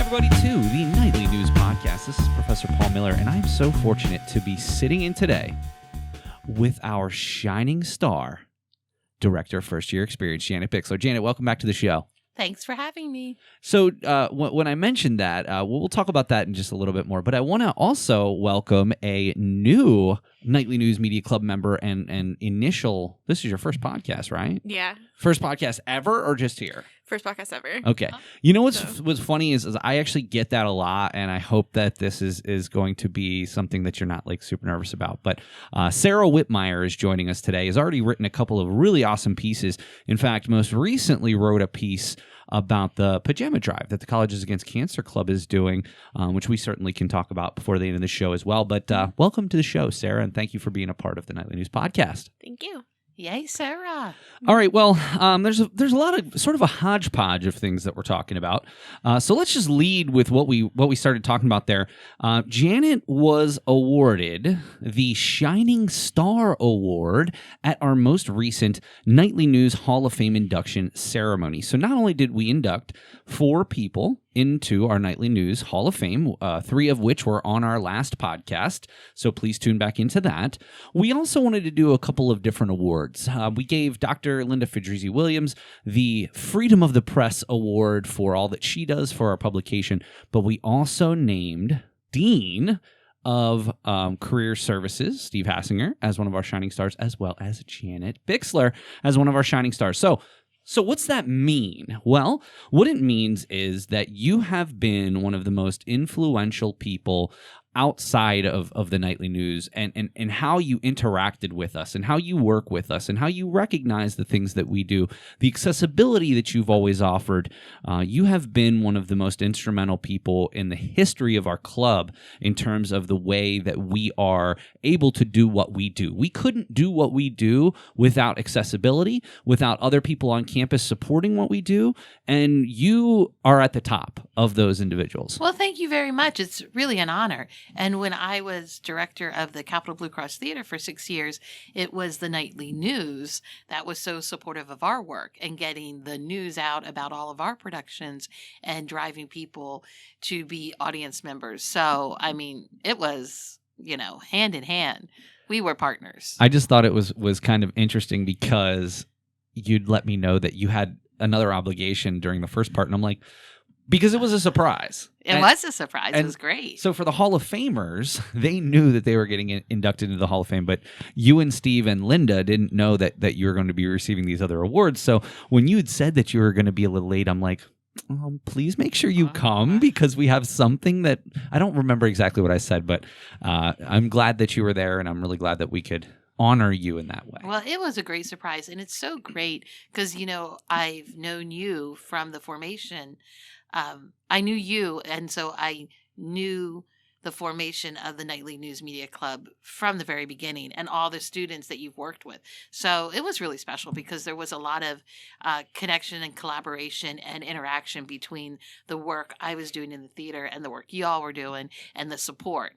everybody, to the Nightly News Podcast. This is Professor Paul Miller, and I'm so fortunate to be sitting in today with our shining star, Director of First-Year Experience, Janet Bixler. Janet, welcome back to the show. Thanks for having me. So when I mentioned that, we'll talk about that in just a little bit more, but I want to also welcome a new Nightly News Media Club member and initial, this is your first podcast, right? Yeah. First podcast ever or just here? First podcast ever. Okay. You know what's funny is I actually get that a lot, and I hope that this is going to be something that you're not like super nervous about. But Sarah Whitmire is joining us today. Has already written a couple of really awesome pieces. In fact, most recently wrote a piece about the pajama drive that the Colleges Against Cancer Club is doing, which we certainly can talk about before the end of the show as well. But welcome to the show, Sarah, and thank you for being a part of the Nightly News Podcast. Thank you. Yay, Sarah. All right, well, there's a lot of sort of a hodgepodge of things that we're talking about. So let's just lead with what we started talking about there. Janet was awarded the Shining Star Award at our most recent Nightly News Hall of Fame induction ceremony. So not only did we induct 4 people into our Nightly News Hall of Fame, 3 of which were on our last podcast, so please tune back into that. We also wanted to do a couple of different awards. We gave Dr. Linda Fedrizzi Williams the Freedom of the Press Award for all that she does for our publication, but we also named Dean of Career Services, Steve Hassinger, as one of our shining stars, as well as Janet Bixler as one of our shining stars. So what's that mean? Well, what it means is that you have been one of the most influential people outside of the Nightly News and how you interacted with us and how you work with us and how you recognize the things that we do, the accessibility that you've always offered. You have been one of the most instrumental people in the history of our club in terms of the way that we are able to do what we do. We couldn't do what we do without accessibility, without other people on campus supporting what we do, and you are at the top of those individuals. Well, thank you very much. It's really an honor. And when I was director of the Capitol Blue Cross Theater for 6 years, it was the Nightly News that was so supportive of our work and getting the news out about all of our productions and driving people to be audience members. So, I mean, it was, hand in hand. We were partners. I just thought it was kind of interesting because you'd let me know that you had another obligation during the first part, and I'm like, because it was a surprise. It was a surprise. It was great. So for the Hall of Famers, they knew that they were getting inducted into the Hall of Fame, but you and Steve and Linda didn't know that you were going to be receiving these other awards. So when you had said that you were going to be a little late, I'm like, please make sure you come because we have something that I don't remember exactly what I said, but I'm glad that you were there, and I'm really glad that we could honor you in that way. Well, it was a great surprise, and it's so great because, I've known you from the formation. I knew you, and so I knew the formation of the Nightly News Media Club from the very beginning and all the students that you've worked with. So it was really special because there was a lot of connection and collaboration and interaction between the work I was doing in the theater and the work y'all were doing and the support.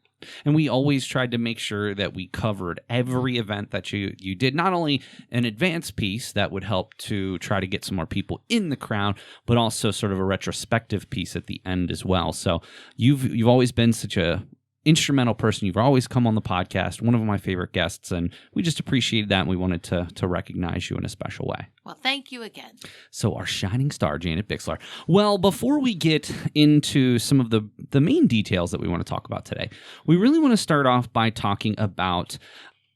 And we always tried to make sure that we covered every event that you did, not only an advance piece that would help to try to get some more people in the crowd, but also sort of a retrospective piece at the end as well. So you've always been such a instrumental person. You've always come on the podcast, one of my favorite guests, and we just appreciated that, and we wanted to recognize you in a special way. Well, thank you again. So our shining star, Janet Bixler. Well, before we get into some of the main details that we want to talk about today, we really want to start off by talking about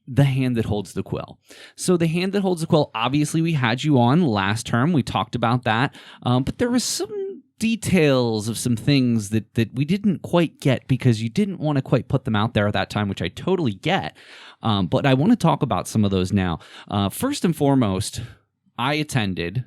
the hand that holds the quill. So the hand that holds the quill, obviously we had you on last term. We talked about that, but there was some details of some things that we didn't quite get because you didn't want to quite put them out there at that time, which I totally get. But I want to talk about some of those now. First and foremost, I attended,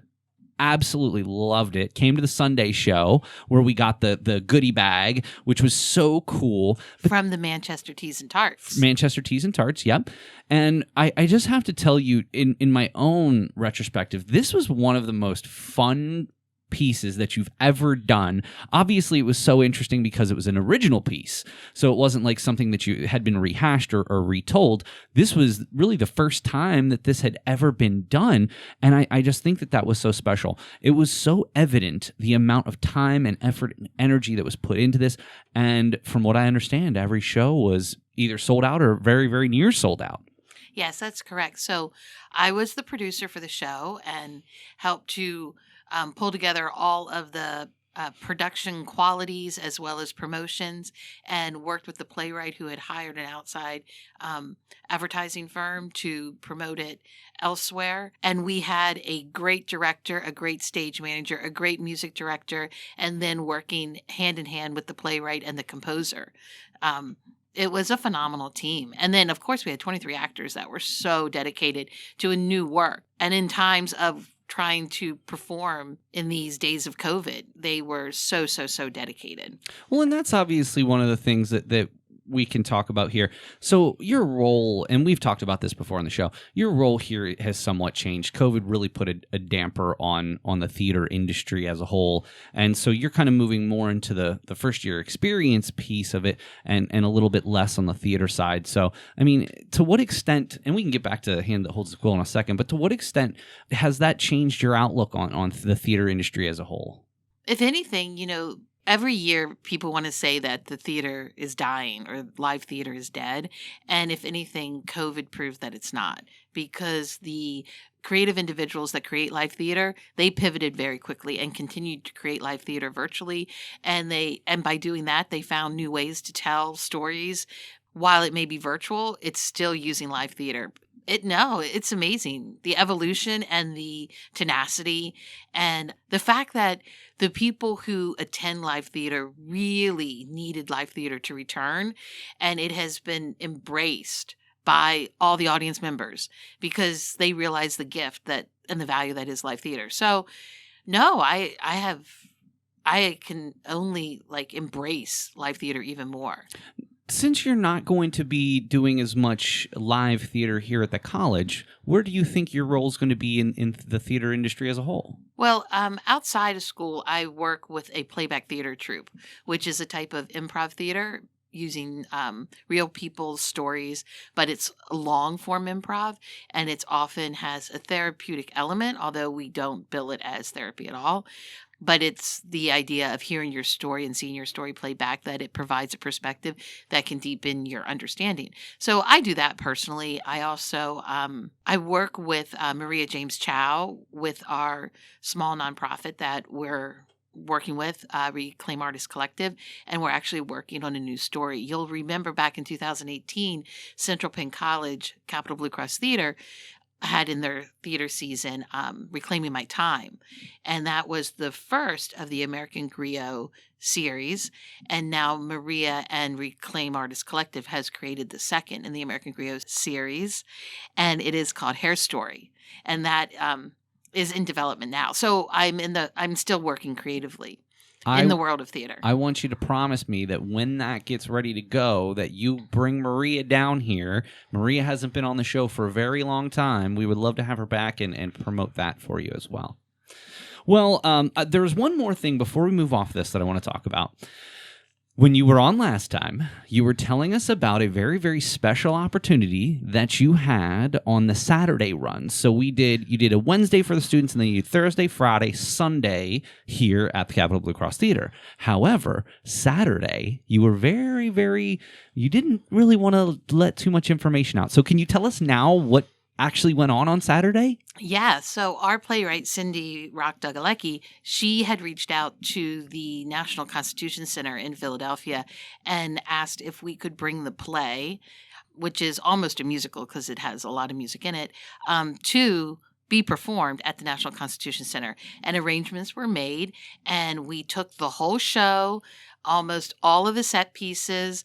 absolutely loved it, came to the Sunday show where we got the goodie bag, which was so cool. From the Manchester Teas and Tarts. Manchester Teas and Tarts, yep. And I just have to tell you, in my own retrospective, this was one of the most fun pieces that you've ever done. Obviously, it was so interesting because it was an original piece. So it wasn't like something that you had been rehashed or retold. This was really the first time that this had ever been done. And I just think that was so special. It was so evident the amount of time and effort and energy that was put into this. And from what I understand, every show was either sold out or very, very near sold out. Yes, that's correct. So I was the producer for the show and helped to pull together all of the production qualities as well as promotions, and worked with the playwright who had hired an outside advertising firm to promote it elsewhere. And we had a great director, a great stage manager, a great music director, and then working hand in hand with the playwright and the composer. It was a phenomenal team. And then, of course, we had 23 actors that were so dedicated to a new work. And in times of trying to perform in these days of COVID, they were so dedicated. Well, and that's obviously one of the things that we can talk about here. So your role, and we've talked about this before on the show, your role here has somewhat changed. COVID really put a damper on the theater industry as a whole. And so you're kind of moving more into the first year experience piece of it and a little bit less on the theater side. So, I mean, to what extent, and we can get back to Hand That Holds the Quill in a second, but to what extent has that changed your outlook on the theater industry as a whole? If anything, every year people want to say that the theater is dying or live theater is dead. And if anything, COVID proves that it's not, because the creative individuals that create live theater, they pivoted very quickly and continued to create live theater virtually. And by doing that, they found new ways to tell stories. While it may be virtual, it's still using live theater. It's amazing. The evolution and the tenacity and the fact that the people who attend live theater really needed live theater to return, and it has been embraced by all the audience members because they realize the gift that and the value that is live theater. So, no, I can only embrace live theater even more. Since you're not going to be doing as much live theater here at the college, where do you think your role is going to be in the theater industry as a whole? Well, outside of school, I work with a playback theater troupe, which is a type of improv theater using real people's stories, but it's long form improv, and it often has a therapeutic element, although we don't bill it as therapy at all. But it's the idea of hearing your story and seeing your story play back, that it provides a perspective that can deepen your understanding. So I do that personally. I also I work with Maria James Chow with our small nonprofit that we're working with, Reclaim Artists Collective, and we're actually working on a new story. You'll remember back in 2018, Central Penn College, Capital Blue Cross Theater, had in their theater season Reclaiming My Time. And that was the first of the American Griot series. And now Maria and Reclaim Artists Collective has created the second in the American Griot series. And it is called Hair Story. And that is in development now. So I'm still working creatively in the world of theater. I want you to promise me that when that gets ready to go, that you bring Maria down here. Maria hasn't been on the show for a very long time. We would love to have her back and promote that for you as well. Well, there's one more thing before we move off this that I want to talk about. When you were on last time, you were telling us about a very, very special opportunity that you had on the Saturday run. So you did a Wednesday for the students, and then you did Thursday, Friday, Sunday here at the Capital Blue Cross Theater. However, Saturday, you were you didn't really want to let too much information out. So can you tell us now what actually went on Saturday? Yeah. So our playwright, Cindy Rock Dugalecki, she had reached out to the National Constitution Center in Philadelphia and asked if we could bring the play, which is almost a musical because it has a lot of music in it, to be performed at the National Constitution Center. And arrangements were made, and we took the whole show, almost all of the set pieces,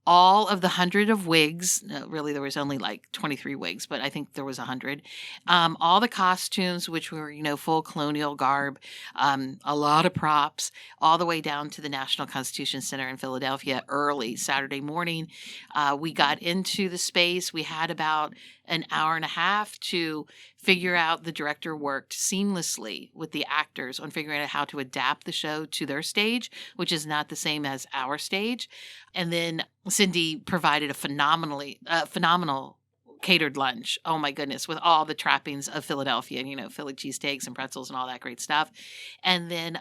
all of the 100 of wigs. No, really, there was only like 23 wigs, but I think there was 100. All the costumes, which were, full colonial garb, a lot of props, all the way down to the National Constitution Center in Philadelphia early Saturday morning. We got into the space. We had about an hour and a half to figure out. The director worked seamlessly with the actors on figuring out how to adapt the show to their stage, which is not the same as our stage. And then Cindy provided a phenomenal catered lunch. Oh my goodness, with all the trappings of Philadelphia, Philly cheesesteaks and pretzels and all that great stuff. And then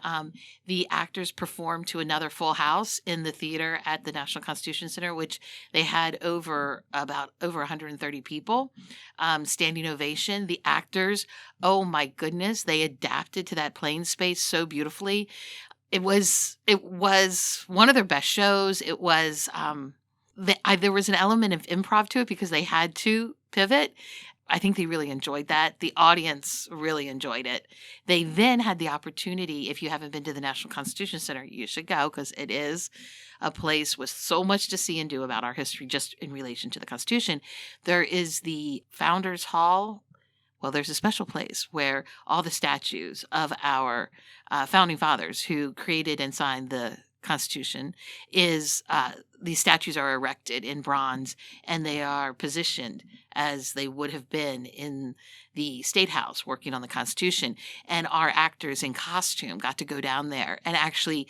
the actors performed to another full house in the theater at the National Constitution Center, which they had over 130 people. Standing ovation. The actors, oh my goodness, they adapted to that playing space so beautifully. It was one of their best shows. It was there was an element of improv to it because they had to pivot. I think they really enjoyed that. The audience really enjoyed it. They then had the opportunity, if you haven't been to the National Constitution Center, you should go, because it is a place with so much to see and do about our history just in relation to the Constitution. There is the Founders Hall. Well, there's a special place where all the statues of our founding fathers who created and signed the Constitution these statues are erected in bronze, and they are positioned as they would have been in the State House working on the Constitution. And our actors in costume got to go down there and actually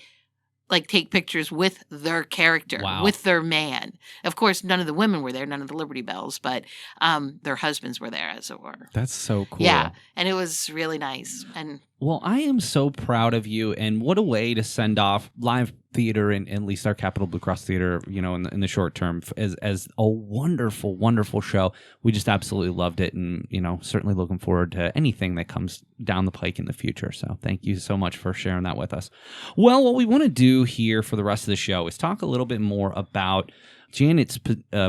take pictures with their character, Wow. with their man. Of course, none of the women were there, none of the Liberty Bells, but their husbands were there, as it were. That's so cool. Yeah, and it was really nice. And well, I am so proud of you, and what a way to send off live theater and at least our Capital Blue Cross Theater, in the short term as a wonderful, wonderful show. We just absolutely loved it, and certainly looking forward to anything that comes down the pike in the future. So thank you so much for sharing that with us. Well, what we want to do here for the rest of the show is talk a little bit more about Janet's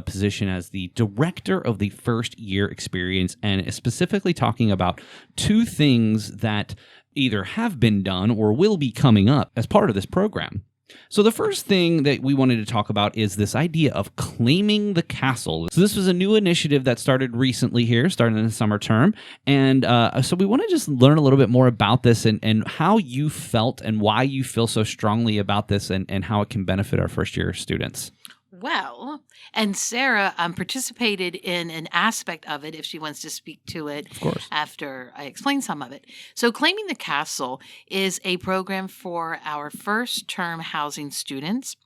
position as the director of the First-Year Experience, and specifically talking about two things that either have been done or will be coming up as part of this program. So the first thing that we wanted to talk about is this idea of claiming the castle. So this was a new initiative that started recently here, starting in the summer term. And so we want to just learn a little bit more about this and how you felt and why you feel so strongly about this and how it can benefit our first-year students. Well, and Sarah participated in an aspect of it, if she wants to speak to it, Of course. after I explain some of it. So Claiming the Castle is a program for our first-term housing students.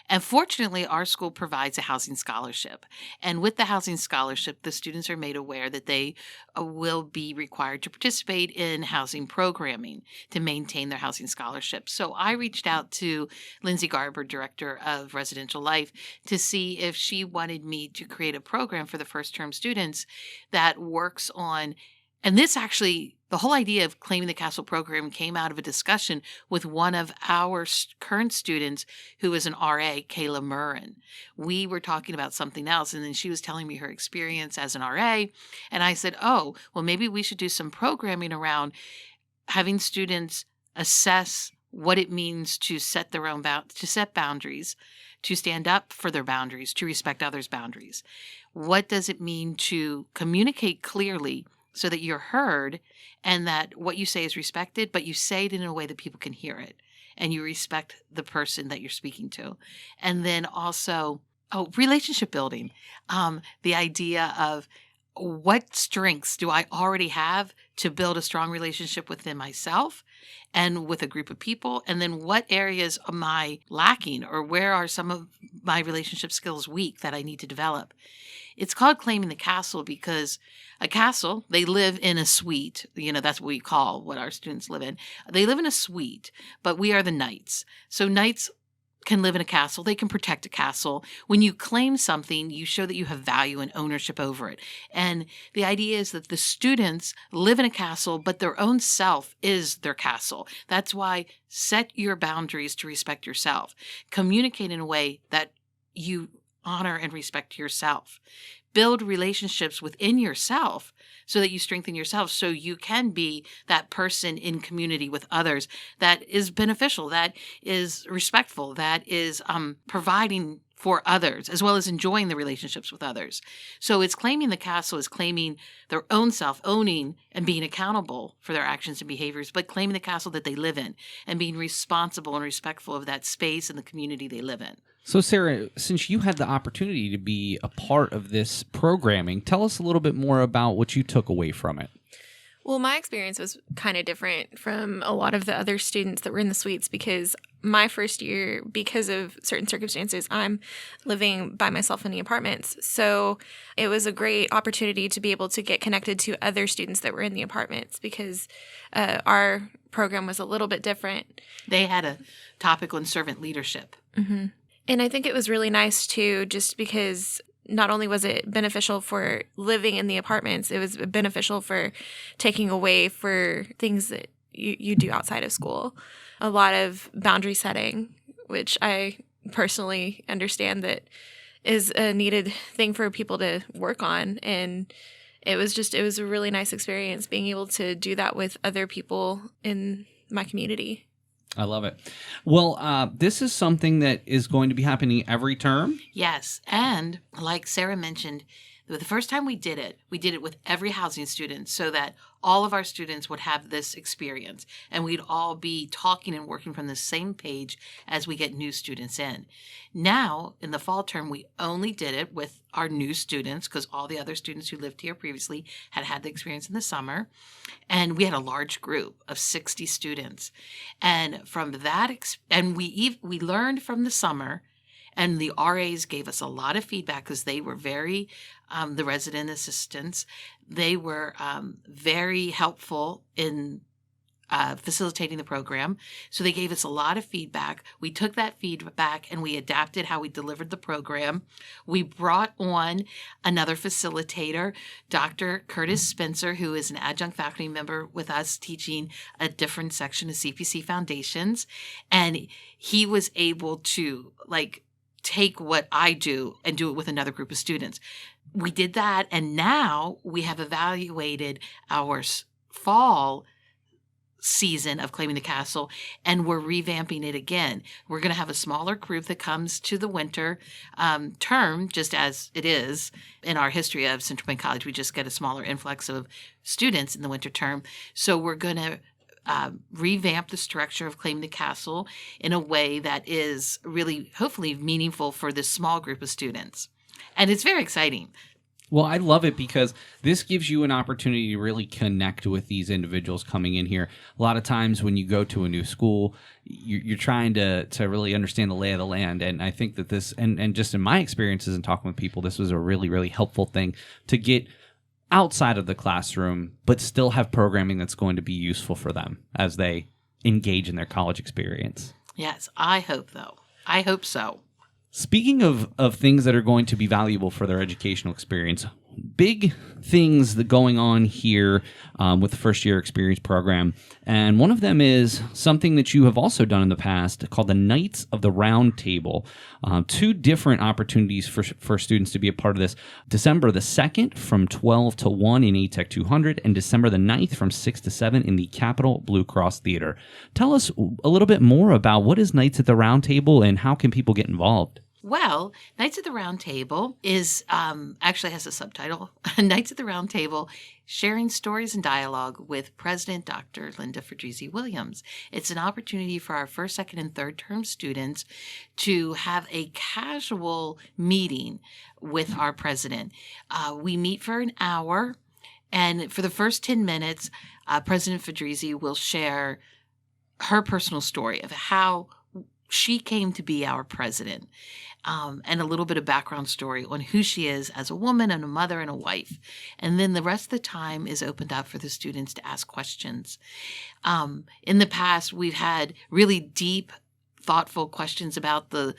And fortunately, our school provides a housing scholarship. And with the housing scholarship, the students are made aware that they will be required to participate in housing programming to maintain their housing scholarship. So I reached out to Lindsay Garber, Director of Residential Life, to see if she wanted me to create a program for the first-term students that works on, and this actually, the whole idea of Claiming the Castle program came out of a discussion with one of our current students who is an RA, Kayla Murrin. We were talking about something else, and then she was telling me her experience as an RA, and I said, oh, well, maybe we should do some programming around having students assess what it means to set their own to set boundaries, to stand up for their boundaries, to respect others' boundaries. What does it mean to communicate clearly so that you're heard and that what you say is respected, but you say it in a way that people can hear it and you respect the person that you're speaking to? And then also, relationship building. The idea of what strengths do I already have to build a strong relationship within myself and with a group of people? And then what areas am I lacking, or where are some of my relationship skills weak that I need to develop? It's called Claiming the Castle because a castle, they live in a suite. That's what we call what our students live in. They live in a suite, but we are the knights. So knights can live in a castle. They can protect a castle. When you claim something, you show that you have value and ownership over it. And the idea is that the students live in a castle, but their own self is their castle. That's why set your boundaries to respect yourself. Communicate in a way that you honor and respect yourself. Build relationships within yourself so that you strengthen yourself, so you can be that person in community with others that is beneficial, that is respectful, that is providing for others, as well as enjoying the relationships with others. So it's claiming the castle is claiming their own self, owning and being accountable for their actions and behaviors, but claiming the castle that they live in and being responsible and respectful of that space and the community they live in. So, Sarah, since you had the opportunity to be a part of this programming, tell us a little bit more about what you took away from it. Well, my experience was kind of different from a lot of the other students that were in the suites because my first year, because of certain circumstances, I'm living by myself in the apartments. So it was a great opportunity to be able to get connected to other students that were in the apartments because our program was a little bit different. They had a topic on servant leadership. Mm-hmm. And I think it was really nice, too, just because not only was it beneficial for living in the apartments, it was beneficial for taking away for things that you do outside of school. A lot of boundary setting, which I personally understand that is a needed thing for people to work on. And it was a really nice experience being able to do that with other people in my community. I love it. Well, this is something that is going to be happening every term. Yes. And like Sarah mentioned, the first time we did it with every housing student so that all of our students would have this experience and we'd all be talking and working from the same page as we get new students in. Now, in the fall term, we only did it with our new students because all the other students who lived here previously had the experience in the summer. And we had a large group of 60 students. And from that, we learned from the summer. And the RAs gave us a lot of feedback because they were very, the resident assistants, they were very helpful in facilitating the program. So they gave us a lot of feedback. We took that feedback and we adapted how we delivered the program. We brought on another facilitator, Dr. Curtis Spencer, who is an adjunct faculty member with us teaching a different section of CPC Foundations. And he was able to take what I do and do it with another group of students. We did that, and now we have evaluated our fall season of Claiming the Castle, and we're revamping it again. We're going to have a smaller group that comes to the winter term, just as it is in our history of Central Penn College. We just get a smaller influx of students in the winter term. So we're going to revamp the structure of Claiming the Castle in a way that is really, hopefully, meaningful for this small group of students. And it's very exciting. Well, I love it because this gives you an opportunity to really connect with these individuals coming in here. A lot of times when you go to a new school, you're trying to really understand the lay of the land. And I think that this, and just in my experiences and talking with people, this was a really, really helpful thing to get outside of the classroom, but still have programming that's going to be useful for them as they engage in their college experience. Yes, I hope so. Speaking of things that are going to be valuable for their educational experience, big things that going on here with the First-Year Experience program. And one of them is something that you have also done in the past called the Knights of the Round Table. Two different opportunities for students to be a part of this. December the 2nd from 12 to 1 in ATEC 200 and December the 9th from 6 to 7 in the Capitol Blue Cross Theater. Tell us a little bit more about what is Knights at the Round Table and how can people get involved? Well, Knights at the Round Table is actually has a subtitle, Knights at the Round Table, Sharing Stories and Dialogue with President Dr. Linda Fedrizzi Williams. It's an opportunity for our first, second, and third term students to have a casual meeting with our president. We meet for an hour, and for the first 10 minutes, President Fedrizzi will share her personal story of how she came to be our president, and a little bit of background story on who she is as a woman and a mother and a wife. And then the rest of the time is opened up for the students to ask questions. In the past, we've had really deep, thoughtful questions about the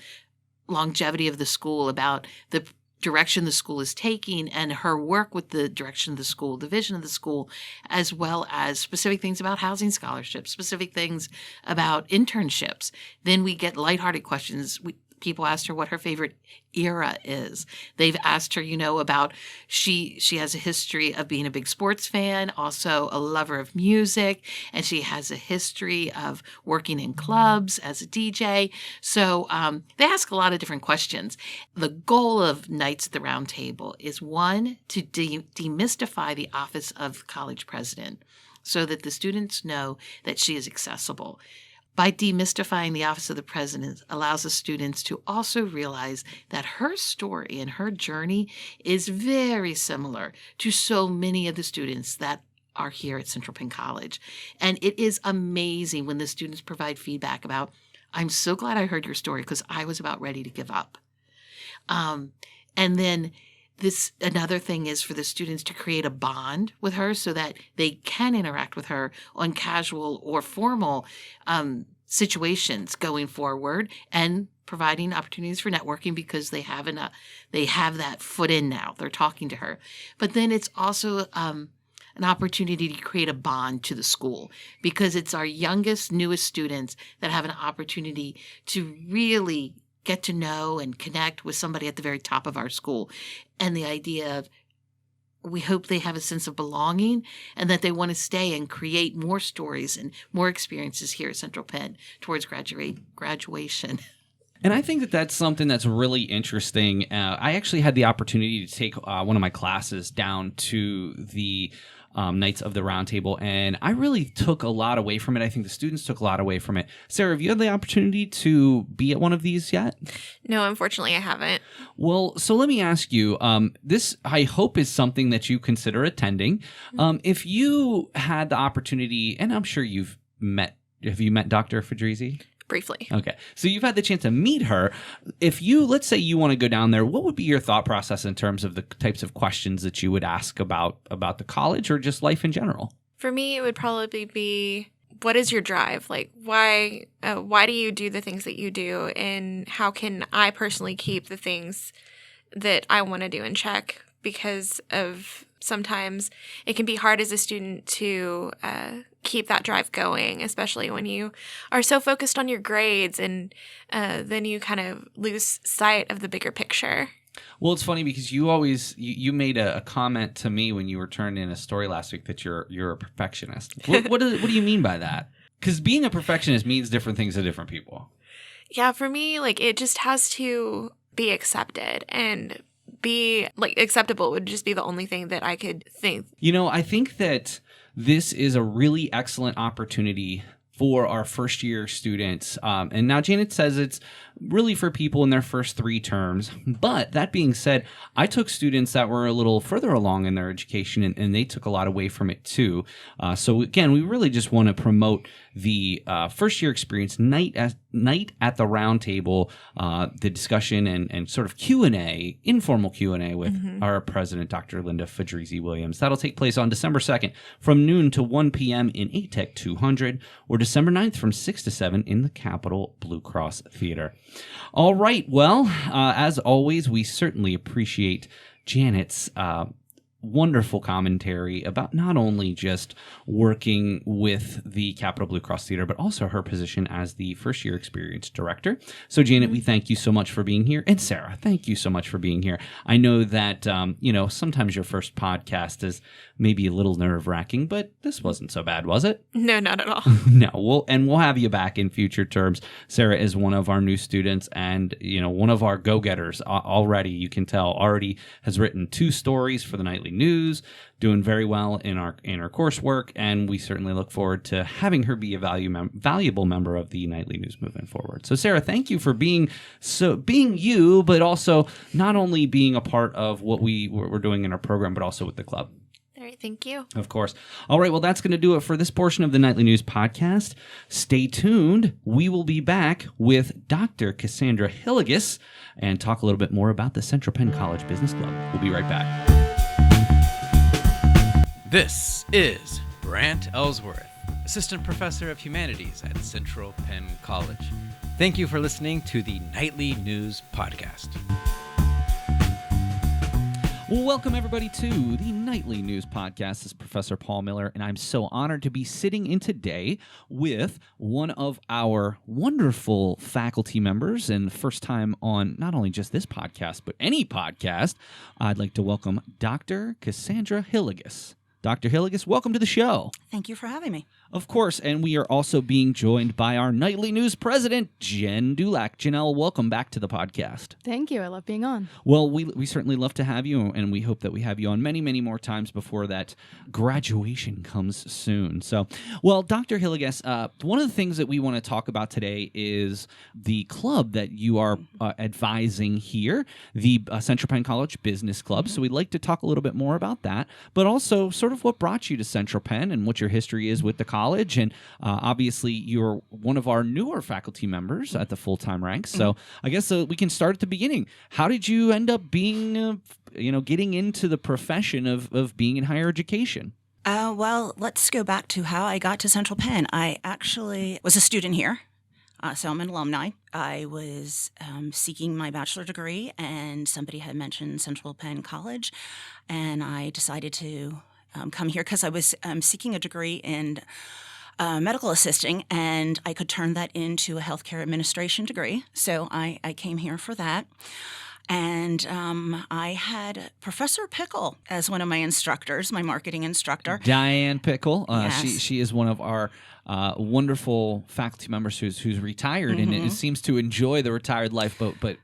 longevity of the school, about the direction the school is taking and her work with the direction of the school, the vision of the school, as well as specific things about housing scholarships, specific things about internships. Then we get lighthearted questions. people asked her what her favorite era is. They've asked her, about she has a history of being a big sports fan, also a lover of music, and she has a history of working in clubs as a DJ. So they ask a lot of different questions. The goal of Knights at the Round Table is, one, to demystify the office of college president so that the students know that she is accessible. By demystifying the office of the president allows the students to also realize that her story and her journey is very similar to so many of the students that are here at Central Penn College. And it is amazing when the students provide feedback about, I'm so glad I heard your story because I was about ready to give up. And then another thing is for the students to create a bond with her so that they can interact with her on casual or formal situations going forward, and providing opportunities for networking because they have that foot in now. They're talking to her. But then it's also an opportunity to create a bond to the school because it's our youngest, newest students that have an opportunity to really get to know and connect with somebody at the very top of our school. And the idea of, we hope they have a sense of belonging and that they want to stay and create more stories and more experiences here at Central Penn towards graduation. And I think that that's something that's really interesting. I actually had the opportunity to take one of my classes down to the Knights of the Round Table, and I really took a lot away from it. I think the students took a lot away from it. Sarah, have you had the opportunity to be at one of these yet? No, unfortunately, I haven't. Well, so let me ask you, this, I hope, is something that you consider attending. If you had the opportunity, and I'm sure have you met Dr. Fedrizi? Briefly. Okay. So you've had the chance to meet her. Let's say you want to go down there, what would be your thought process in terms of the types of questions that you would ask about the college or just life in general? For me, it would probably be, what is your drive? Like, why do you do the things that you do? And how can I personally keep the things that I want to do in check? Because of sometimes it can be hard as a student to keep that drive going, especially when you are so focused on your grades, and then you kind of lose sight of the bigger picture. Well, it's funny because you made a comment to me when you were turned in a story last week that you're a perfectionist. What do you mean by that? Because being a perfectionist means different things to different people. Yeah, for me, like, it just has to be accepted, and be like acceptable would just be the only thing that I could think. I think that this is a really excellent opportunity for our first year students. And now Janet says it's really for people in their first 3 terms. But that being said, I took students that were a little further along in their education, and they took a lot away from it too. So again, we really just want to promote the first year experience night at the round table, the discussion and sort of Q&A, informal Q&A with our president, Dr. Linda Fedrizi Williams. That'll take place on December 2nd from noon to 1 p.m. in ATEC 200, or December 9th from 6 to 7 in the Capitol Blue Cross Theater. All right. Well, as always, we certainly appreciate Janet's wonderful commentary about not only just working with the Capitol Blue Cross Theater, but also her position as the First Year Experience Director. So, Janet, we thank you so much for being here. And Sarah, thank you so much for being here. I know that, sometimes your first podcast is maybe a little nerve-wracking, but this wasn't so bad, was it? No, not at all. No, we'll have you back in future terms. Sarah is one of our new students and, one of our go-getters already. You can tell already has written 2 stories for the Nightly News, doing very well in our coursework, and we certainly look forward to having her be a valuable member of the Nightly News moving forward. So, Sarah, thank you for being you, but also not only being a part of what we're doing in our program, but also with the club. All right, thank you. Of course. All right, well, that's going to do it for this portion of the Nightly News podcast. Stay tuned. We will be back with Dr. Cassandra Hillegass and talk a little bit more about the Central Penn College Business Club. We'll be right back. This is Brant Ellsworth, Assistant Professor of Humanities at Central Penn College. Thank you for listening to the Nightly News Podcast. Well, welcome everybody to the Nightly News Podcast. This is Professor Paul Miller, and I'm so honored to be sitting in today with one of our wonderful faculty members, and first time on not only just this podcast, but any podcast. I'd like to welcome Dr. Cassandra Hillegass. Dr. Hillegass, welcome to the show. Thank you for having me. Of course, and we are also being joined by our Nightly News president, Jen Dulac. Janelle, welcome back to the podcast. Thank you. I love being on. Well, we certainly love to have you, and we hope that we have you on many, many more times before that graduation comes soon. So, well, Dr. Hillegass, one of the things that we want to talk about today is the club that you are advising here, the Central Penn College Business Club. So we'd like to talk a little bit more about that, but also sort of what brought you to Central Penn and what your history is with the college. And obviously, you're one of our newer faculty members at the full-time ranks. So I guess we can start at the beginning. How did you end up being, getting into the profession of being in higher education? Well, let's go back to how I got to Central Penn. I actually was a student here, so I'm an alumni. I was seeking my bachelor degree, and somebody had mentioned Central Penn College, and I decided to come here because I was seeking a degree in medical assisting, and I could turn that into a healthcare administration degree. So I came here for that. And I had Professor Pickle as one of my instructors, my marketing instructor. Diane Pickle. Yes. She is one of our wonderful faculty members who's retired and it seems to enjoy the retired life, but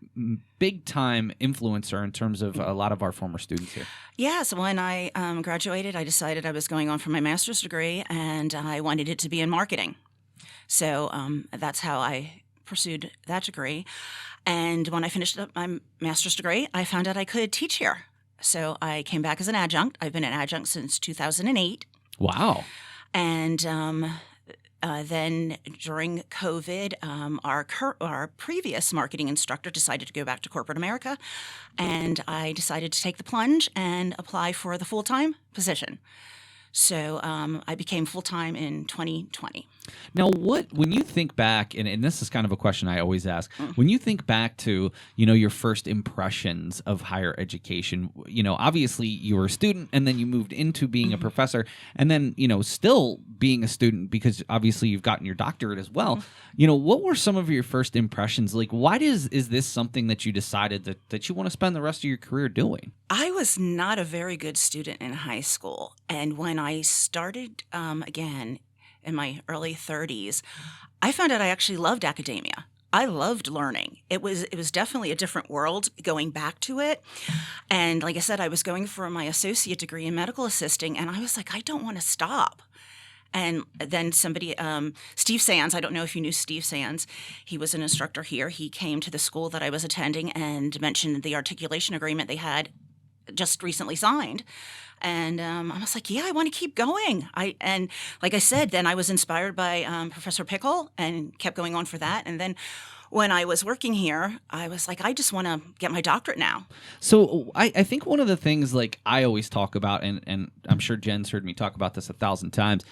big time influencer in terms of a lot of our former students here. Yeah, so when I graduated, I decided I was going on for my master's degree, and I wanted it to be in marketing. So that's how I pursued that degree. And when I finished up my master's degree, I found out I could teach here. So I came back as an adjunct. I've been an adjunct since 2008. Wow. And then during COVID, our previous marketing instructor decided to go back to corporate America, and I decided to take the plunge and apply for the full-time position. So I became full-time in 2020. Now, when you think back, and this is kind of a question I always ask, when you think back to, your first impressions of higher education, obviously you were a student and then you moved into being a professor and then, still being a student because obviously you've gotten your doctorate as well. What were some of your first impressions? Like, why is this something that you decided that you want to spend the rest of your career doing? I was not a very good student in high school. And when I started again in my early 30s, I found out I actually loved academia. I loved learning. It was definitely a different world going back to it. And like I said, I was going for my associate degree in medical assisting, and I was like, I don't want to stop. And then somebody, Steve Sands, I don't know if you knew Steve Sands, he was an instructor here. He came to the school that I was attending and mentioned the articulation agreement they had just recently signed. And I was like, yeah, I want to keep going. And like I said, then I was inspired by Professor Pickle and kept going on for that. And then when I was working here, I was like, I just want to get my doctorate now. So I think one of the things like I always talk about, and I'm sure Jen's heard me talk about this 1,000 times,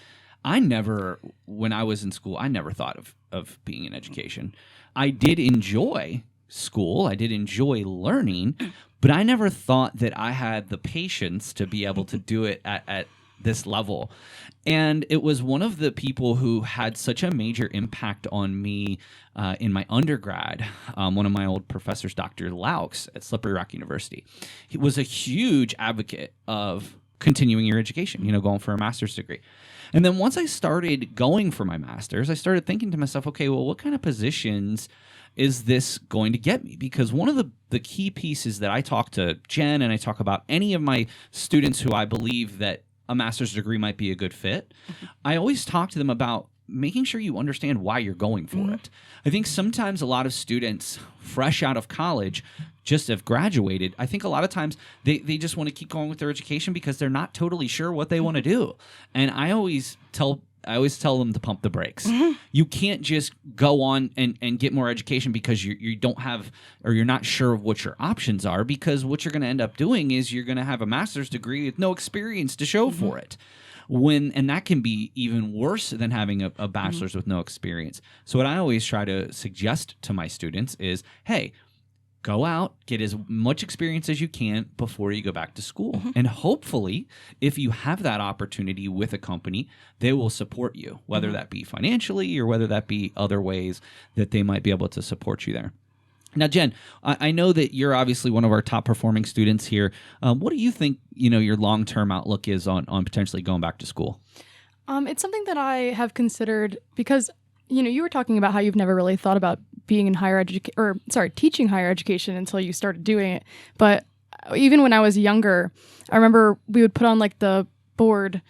when I was in school, I never thought of being in education. I did enjoy school. I did enjoy learning, but I never thought that I had the patience to be able to do it at this level. And it was one of the people who had such a major impact on me in my undergrad, one of my old professors, Dr. Laux at Slippery Rock University. He was a huge advocate of continuing your education, going for a master's degree. And then once I started going for my master's, I started thinking to myself, okay, well, what kind of positions is this going to get me? Because one of the key pieces that I talk to Jen and I talk about any of my students who I believe that a master's degree might be a good fit, I always talk to them about making sure you understand why you're going for it. I think sometimes a lot of students fresh out of college just have graduated. I think a lot of times they just want to keep going with their education because they're not totally sure what they want to do. And I always tell them to pump the brakes. You can't just go on and get more education because you don't have, or you're not sure of what your options are, because what you're going to end up doing is you're going to have a master's degree with no experience to show for it. And that can be even worse than having a bachelor's with no experience. So what I always try to suggest to my students is, hey, go out, get as much experience as you can before you go back to school. And hopefully, if you have that opportunity with a company, they will support you, whether that be financially or whether that be other ways that they might be able to support you there. Now, Jen, I know that you're obviously one of our top performing students here. What do you think, your long-term outlook is on potentially going back to school? It's something that I have considered because, you were talking about how you've never really thought about being in teaching higher education until you started doing it. But even when I was younger, I remember we would put on like the board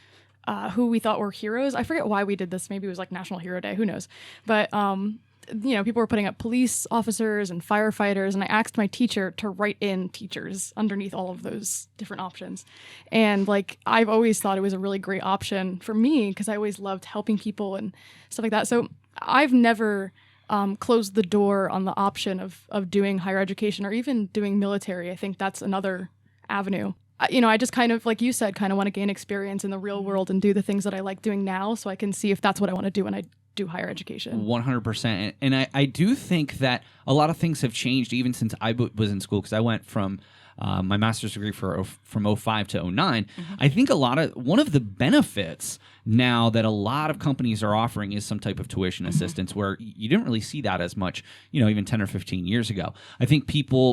who we thought were heroes. I forget why we did this. Maybe it was like National Hero Day. Who knows? But people were putting up police officers and firefighters, and I asked my teacher to write in teachers underneath all of those different options. And like, I've always thought it was a really great option for me because I always loved helping people and stuff like that. So I've never closed the door on the option of doing higher education or even doing military. I think that's another avenue. I just kind of, like you said, kind of want to gain experience in the real world and do the things that I like doing now so I can see if that's what I want to do when I do higher education. 100%. And I do think that a lot of things have changed even since I was in school, because I went from my master's degree from 05 to 09. I think one of the benefits now that a lot of companies are offering is some type of tuition assistance, where you didn't really see that as much, even 10 or 15 years ago. I think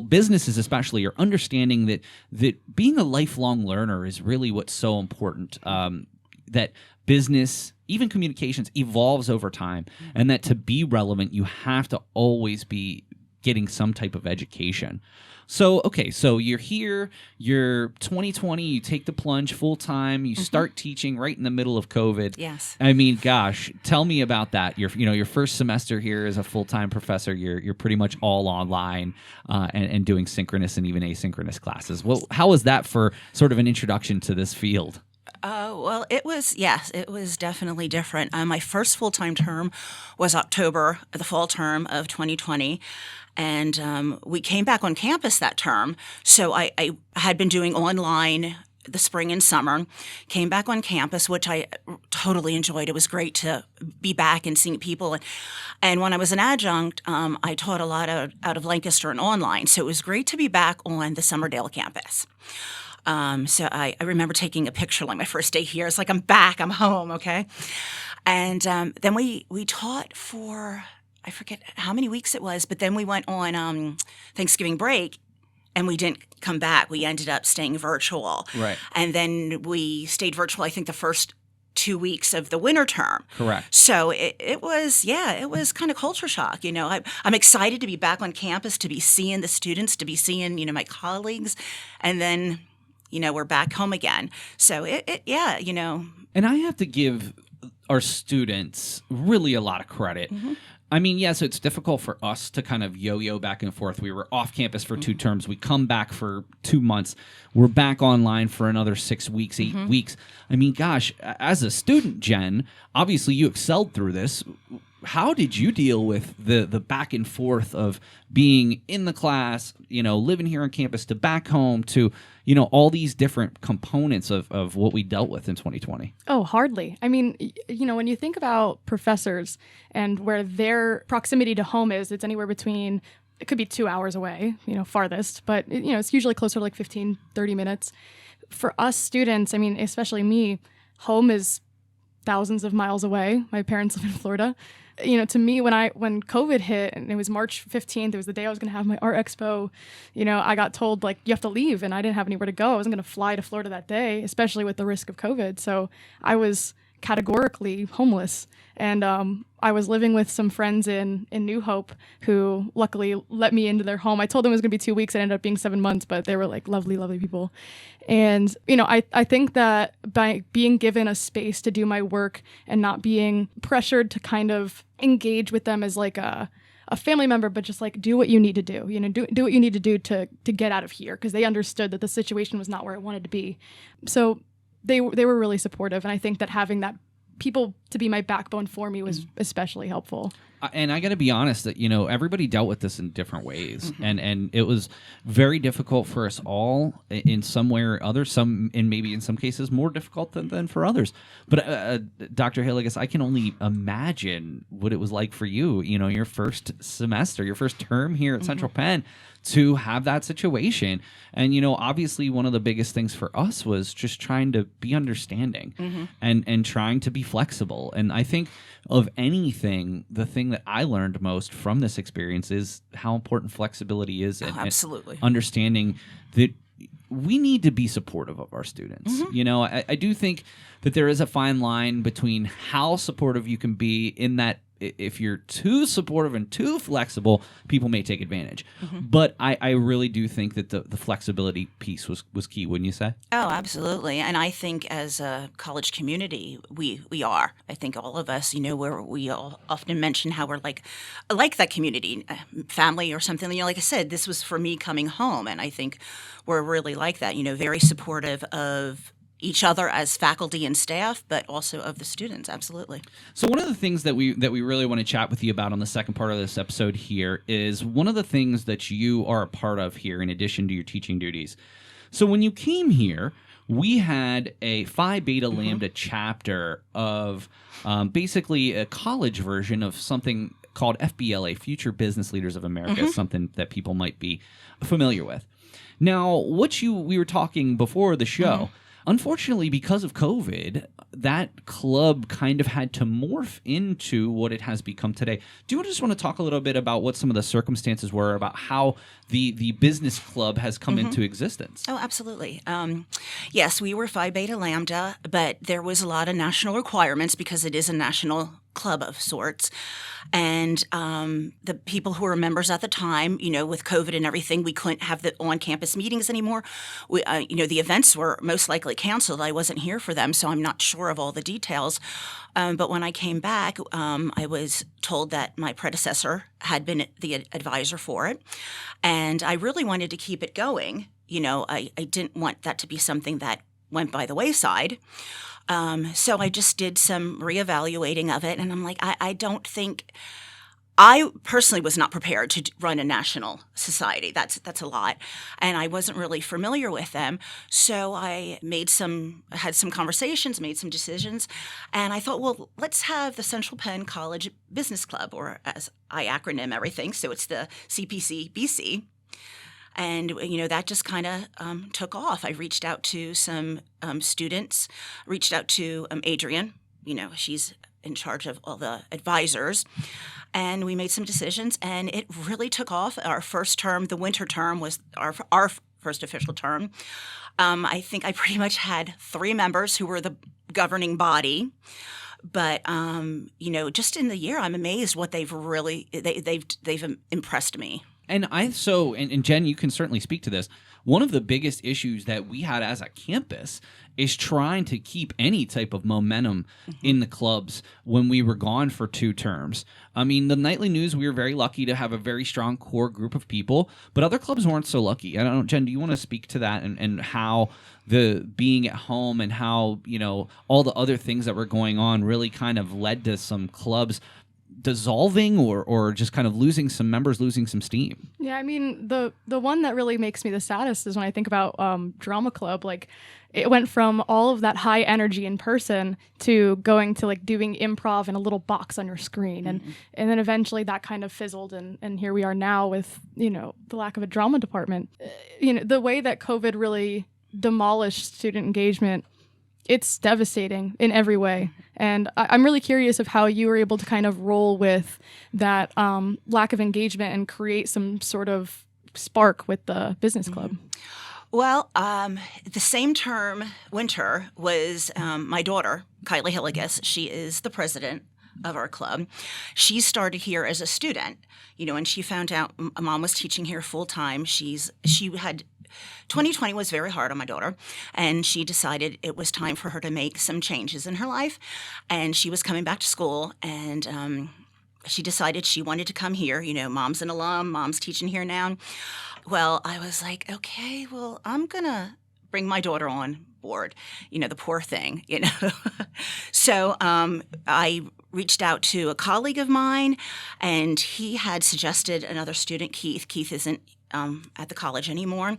businesses especially, are understanding that being a lifelong learner is really what's so important, that business, even communications, evolves over time, and that to be relevant, you have to always be getting some type of education. So you're here, you're 2020, you take the plunge full time, you start teaching right in the middle of COVID. Yes. I mean, gosh, tell me about that. Your first semester here as a full-time professor, you're pretty much all online and doing synchronous and even asynchronous classes. Well, how was that for sort of an introduction to this field? Well, it was definitely different. My first full-time term was October, the fall term of 2020. And we came back on campus that term. So I had been doing online the spring and summer, came back on campus, which I totally enjoyed. It was great to be back and seeing people. And when I was an adjunct, I taught a lot out of Lancaster and online. So it was great to be back on the Summerdale campus. So I remember taking a picture like my first day here. It's like, I'm back, I'm home, okay? And then we taught for, I forget how many weeks it was, but then we went on Thanksgiving break, and we didn't come back. We ended up staying virtual. Right. And then we stayed virtual, I think, the first 2 weeks of the winter term. Correct. So it was kind of culture shock. I'm excited to be back on campus, to be seeing the students, to be seeing, my colleagues. And then, we're back home again. So And I have to give our students really a lot of credit. I mean, yes, it's difficult for us to kind of yo-yo back and forth. We were off campus for 2 terms. We come back for 2 months. We're back online for another 6 weeks, 8 weeks. I mean, gosh, as a student, Jen, obviously you excelled through this. How did you deal with the back and forth of being in the class, living here on campus, to back home, to, all these different components of what we dealt with in 2020? Oh, hardly. I mean, when you think about professors and where their proximity to home is, it's anywhere between, it could be 2 hours away, farthest, but, it's usually closer to like 15, 30 minutes. For us students, I mean, especially me, home is thousands of miles away. My parents live in Florida. To me, when COVID hit and it was March 15th, it was the day I was going to have my art expo, I got told, like, you have to leave, and I didn't have anywhere to go. I wasn't going to fly to Florida that day, especially with the risk of COVID. So I was categorically homeless. And I was living with some friends in New Hope who luckily let me into their home. I told them it was going to be 2 weeks. It ended up being 7 months, but they were like lovely, lovely people. And, I think that by being given a space to do my work and not being pressured to kind of engage with them as like a family member, but just like do what you need to do, do what you need to do to get out of here, because they understood that the situation was not where I wanted to be. So they were really supportive. And I think that having that people to be my backbone for me was especially helpful. And I got to be honest that, everybody dealt with this in different ways. Mm-hmm. And it was very difficult for us all in some way or other, and maybe in some cases more difficult than for others. But Dr. Hillegass, I can only imagine what it was like for you, your first semester, your first term here at Central Penn, to have that situation. And, obviously one of the biggest things for us was just trying to be understanding and trying to be flexible. And I think of anything, the thing that I learned most from this experience is how important flexibility is and absolutely. understanding that we need to be supportive of our students. I do think that there is a fine line between how supportive you can be, in that if you're too supportive and too flexible, people may take advantage. But I really do think that the flexibility piece was key, wouldn't you say? Oh, absolutely. And I think as a college community, we are. I think all of us, where we all often mention how we're like that community, family or something. Like I said, this was for me coming home. And I think we're really like that, very supportive of each other as faculty and staff, but also of the students. Absolutely. So one of the things that we really want to chat with you about on the second part of this episode here is one of the things that you are a part of here in addition to your teaching duties. So when you came here, we had a Phi Beta Lambda chapter of basically a college version of something called FBLA, Future Business Leaders of America, something that people might be familiar with. Now, we were talking before the show. Unfortunately, because of COVID, that club kind of had to morph into what it has become today. Do you just want to talk a little bit about what some of the circumstances were about how the business club has come into existence? Oh, absolutely. Yes, we were Phi Beta Lambda, but there was a lot of national requirements because it is a national club of sorts. And the people who were members at the time, with COVID and everything, we couldn't have the on-campus meetings anymore. The events were most likely canceled. I wasn't here for them, so I'm not sure of all the details. But when I came back, I was told that my predecessor had been the advisor for it. And I really wanted to keep it going. I didn't want that to be something that went by the wayside. So I just did some reevaluating of it, and I'm like, I personally was not prepared to run a national society. That's a lot, and I wasn't really familiar with them. So I had some conversations, made some decisions, and I thought, well, let's have the Central Penn College Business Club, or as I acronym everything, so it's the CPC-BC. And, that just kind of took off. I reached out to some students, reached out to Adrienne. She's in charge of all the advisors. And we made some decisions, and it really took off. Our first term, the winter term, was our first official term. I think I pretty much had 3 members who were the governing body. But, just in the year, I'm amazed what they've impressed me. And and Jen, you can certainly speak to this. One of the biggest issues that we had as a campus is trying to keep any type of momentum in the clubs when we were gone for 2 terms. I mean, the Nightly News, we were very lucky to have a very strong core group of people, but other clubs weren't so lucky. I don't know, Jen, do you want to speak to that and how the being at home and how, all the other things that were going on really kind of led to some clubs dissolving or just kind of losing some members, losing some steam? Yeah, I mean, the one that really makes me the saddest is when I think about drama club. Like, it went from all of that high energy in person to going to like doing improv in a little box on your screen, and then eventually that kind of fizzled, and here we are now with the lack of a drama department. The way that COVID really demolished student engagement, it's devastating in every way. And I'm really curious of how you were able to kind of roll with that lack of engagement and create some sort of spark with the business club. Well, the same term, winter, was my daughter, Kylie Hillegass. She is the president of our club. She started here as a student, and she found out Mom was teaching here full time. 2020 was very hard on my daughter, and she decided it was time for her to make some changes in her life. And she was coming back to school, and she decided she wanted to come here. Mom's an alum, Mom's teaching here now. Well, I was like, okay, well, I'm going to bring my daughter on board. The poor thing, So I reached out to a colleague of mine, and he had suggested another student, Keith. Keith isn't at the college anymore.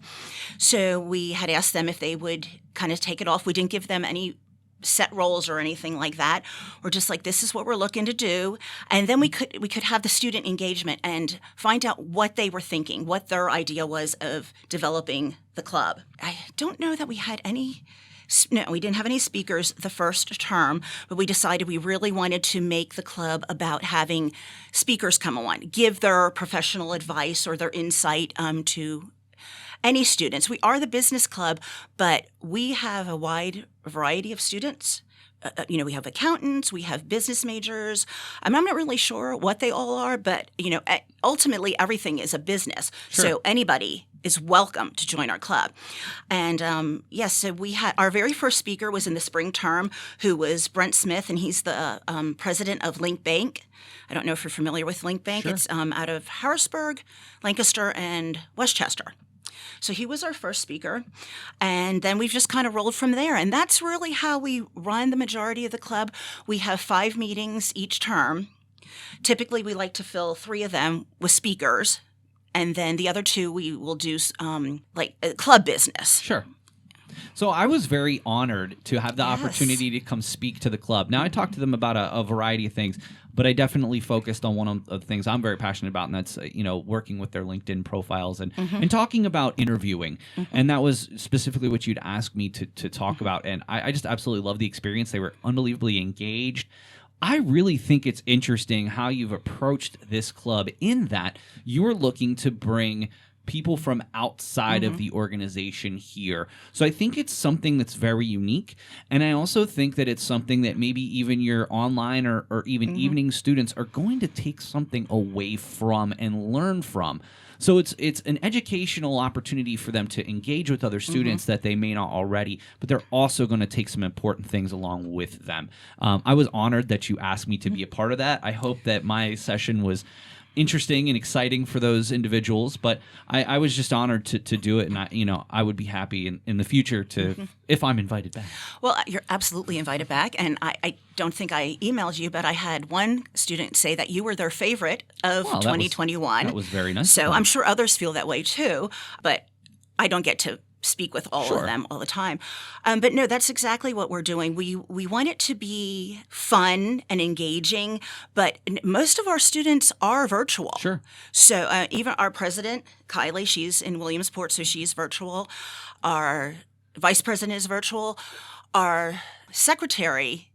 So we had asked them if they would kind of take it off. We didn't give them any set roles or anything like that. We're just like, this is what we're looking to do. And then we could have the student engagement and find out what they were thinking, what their idea was of developing the club. I don't know that we had any. No, we didn't have any speakers the first term, but we decided we really wanted to make the club about having speakers come on, give their professional advice or their insight to any students. We are the business club, but we have a wide variety of students. We have accountants, we have business majors. I'm not really sure what they all are, but ultimately everything is a business. Sure. So anybody is welcome to join our club. And yes, so we had our very first speaker was in the spring term, who was Brent Smith, and he's the president of Link Bank. I don't know if you're familiar with Link Bank. Sure. It's out of Harrisburg, Lancaster, and Westchester. So he was our first speaker, and then we've just kind of rolled from there. And that's really how we run the majority of the club. We have 5 meetings each term. Typically, we like to fill 3 of them with speakers, and then the other 2 we will do club business. Sure. So I was very honored to have the opportunity to come speak to the club. Now, I talked to them about a variety of things, but I definitely focused on one of the things I'm very passionate about, and that's working with their LinkedIn profiles and talking about interviewing. And that was specifically what you'd asked me to talk about. And I just absolutely loved the experience. They were unbelievably engaged. I really think it's interesting how you've approached this club in that you're looking to bring people from outside of the organization here. So I think it's something that's very unique. And I also think that it's something that maybe even your online or even evening students are going to take something away from and learn from. So it's an educational opportunity for them to engage with other students that they may not already, but they're also going to take some important things along with them. I was honored that you asked me to be a part of that. I hope that my session was interesting and exciting for those individuals, but I was just honored to do it, and I would be happy in the future to if I'm invited back. Well, you're absolutely invited back, and I don't think I emailed you, but I had one student say that you were their favorite of 2021. That was very nice. So I'm sure others feel that way too, but I don't get to speak with all of them all the time. But no, that's exactly what we're doing. We want it to be fun and engaging, but most of our students are virtual. Sure. So even our president, Kylie, she's in Williamsport, so she's virtual. Our vice president is virtual. Our secretary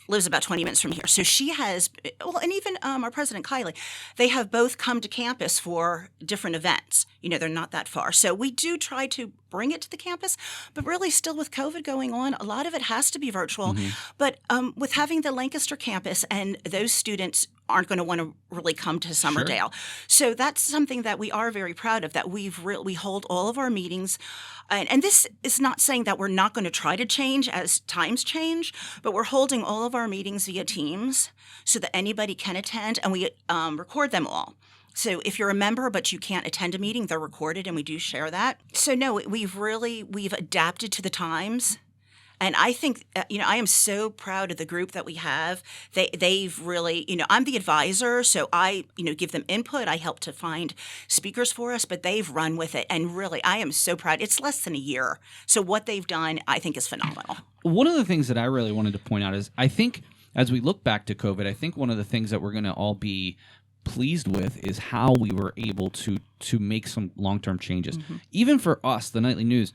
lives about 20 minutes from here. So she has, and even our president, Kylie, they have both come to campus for different events. They're not that far. So we do try to bring it to the campus, but really still with COVID going on, a lot of it has to be virtual. But with having the Lancaster campus, and those students aren't going to want to really come to Summerdale. Sure. So that's something that we are very proud of, that we hold all of our meetings. And this is not saying that we're not going to try to change as times change, but we're holding all of our meetings via Teams so that anybody can attend, and we record them all. So if you're a member but you can't attend a meeting, they're recorded, and we do share that. So no, we've adapted to the times. And I think, I am so proud of the group that we have. They've really, I'm the advisor, so I, give them input. I help to find speakers for us, but they've run with it. And really, I am so proud. It's less than a year. So what they've done, I think, is phenomenal. One of the things that I really wanted to point out is I think as we look back to COVID, I think one of the things that we're going to all be pleased with is how we were able to make some long-term changes. Even for us, the Nightly News,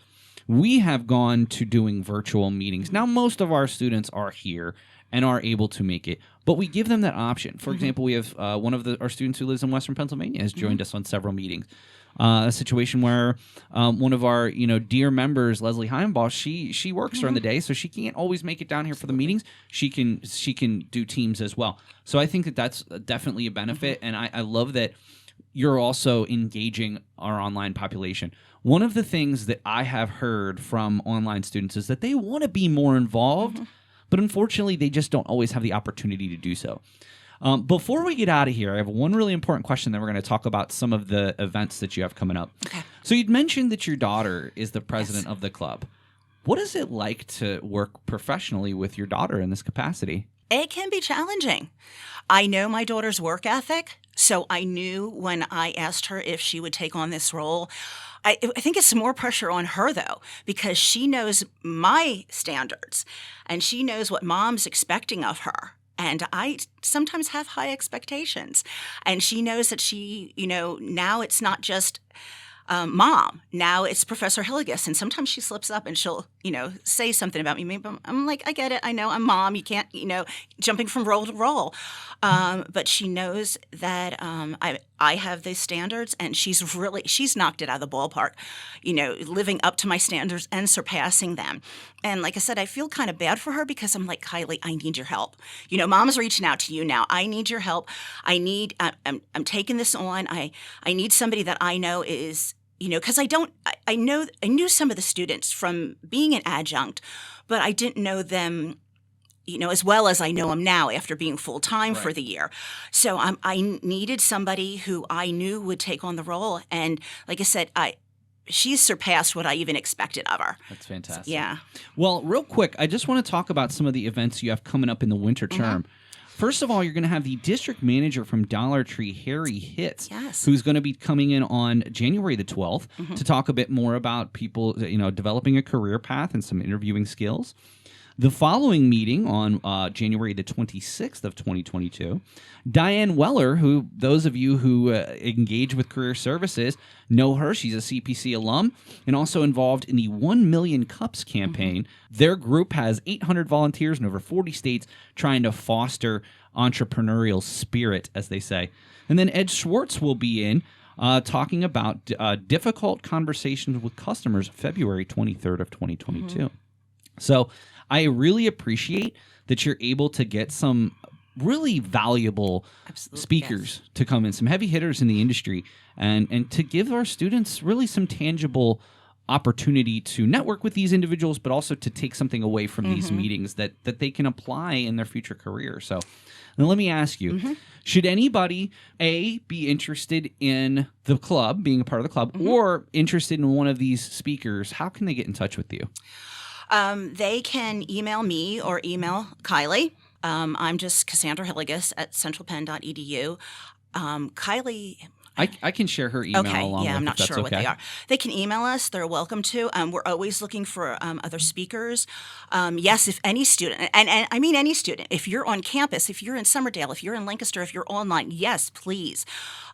we have gone to doing virtual meetings. Now, most of our students are here and are able to make it, but we give them that option. For example, we have one of our students who lives in Western Pennsylvania has joined us on several meetings. A situation where one of our dear members, Leslie Heimbaugh, she works during the day, so she can't always make it down here for the meetings. She can do Teams as well. So I think that that's definitely a benefit, and I love that you're also engaging our online population. One of the things that I have heard from online students is that they want to be more involved, but unfortunately they just don't always have the opportunity to do so. Before we get out of here, I have one really important question that we're going to talk about some of the events that you have coming up. Okay. So you'd mentioned that your daughter is the president of the club. What is it like to work professionally with your daughter in this capacity? It can be challenging. I know my daughter's work ethic, so I knew when I asked her if she would take on this role. I think it's more pressure on her, though, because she knows my standards and she knows what mom's expecting of her. And I sometimes have high expectations. And she knows that she, now it's not just mom. Now it's Professor Hillegass. And sometimes she slips up and she'll, say something about me. Maybe I'm like, I get it. I know I'm mom. You can't, jumping from role to role. But she knows that I have these standards, and she's knocked it out of the ballpark, living up to my standards and surpassing them. And like I said, I feel kind of bad for her because I'm like, Kylie, I need your help. Mom's reaching out to you now. I need your help. I'm taking this on. I need somebody that I know is, because I knew some of the students from being an adjunct, but I didn't know them as well as I know them now after being full-time for the year. So I needed somebody who I knew would take on the role. And like I said, she's surpassed what I even expected of her. That's fantastic. So, yeah. Well, real quick, I just want to talk about some of the events you have coming up in the winter term. First of all, you're going to have the district manager from Dollar Tree, Harry Hitz, who's going to be coming in on January the 12th to talk a bit more about people, developing a career path and some interviewing skills. The following meeting on January the 26th of 2022, Diane Weller, who those of you who engage with career services know her. She's a CPC alum and also involved in the 1 Million Cups campaign. Their group has 800 volunteers in over 40 states trying to foster entrepreneurial spirit, as they say. And then Ed Schwartz will be in talking about difficult conversations with customers February 23rd of 2022. So I really appreciate that you're able to get some really valuable speakers to come in, some heavy hitters in the industry, and to give our students really some tangible opportunity to network with these individuals, but also to take something away from these meetings that they can apply in their future career. So now let me ask you, should anybody, A, be interested in the club, being a part of the club, or interested in one of these speakers, how can they get in touch with you? They can email me or email Kylie. I'm just Cassandra Hillegass at centralpenn.edu. Kylie... I can share her email along with I'm not if sure that's what they are. They can email us. They're welcome to. We're always looking for other speakers. Yes, if any student, and I mean any student, if you're on campus, if you're in Summerdale, if you're in Lancaster, if you're online, yes, please.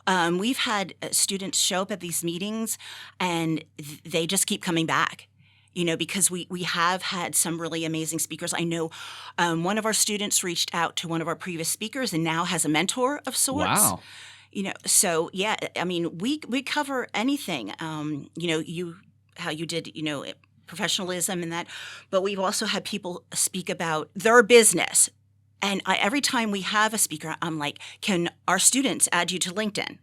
We've had students show up at these meetings, and they just keep coming back. Because we have had some really amazing speakers. I know one of our students reached out to one of our previous speakers and now has a mentor of sorts. Wow. So yeah, I mean, we cover anything. How you did, professionalism and that, but we've also had people speak about their business. And every time we have a speaker, I'm like, can our students add you to LinkedIn?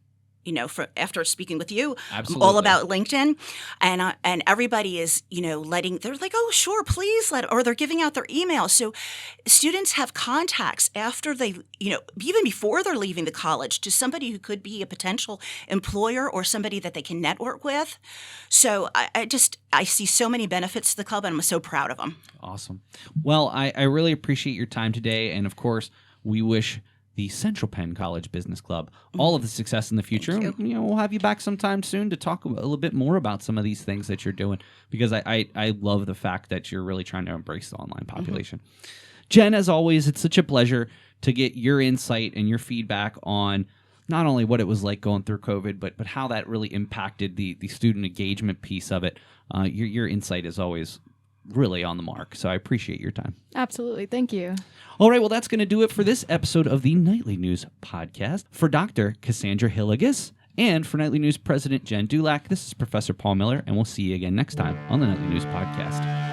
After speaking with you, Absolutely. All about LinkedIn, and everybody is, they're like, oh, sure, please or they're giving out their email. So students have contacts after they, even before they're leaving the college to somebody who could be a potential employer or somebody that they can network with. So I see so many benefits to the club, and I'm so proud of them. Awesome. Well, I really appreciate your time today. And of course, we wish the Central Penn College Business Club all of the success in the future. We'll have you back sometime soon to talk a little bit more about some of these things that you're doing, because I love the fact that you're really trying to embrace the online population. Jen, as always, it's such a pleasure to get your insight and your feedback on not only what it was like going through COVID, but how that really impacted the student engagement piece of it. Your insight is always really on the mark. So I appreciate your time. Absolutely. Thank you. All right. Well, that's going to do it for this episode of the Nightly News Podcast. For Dr. Cassandra Hillegass and for Nightly News President Jen Dulac, this is Professor Paul Miller, and we'll see you again next time on the Nightly News Podcast.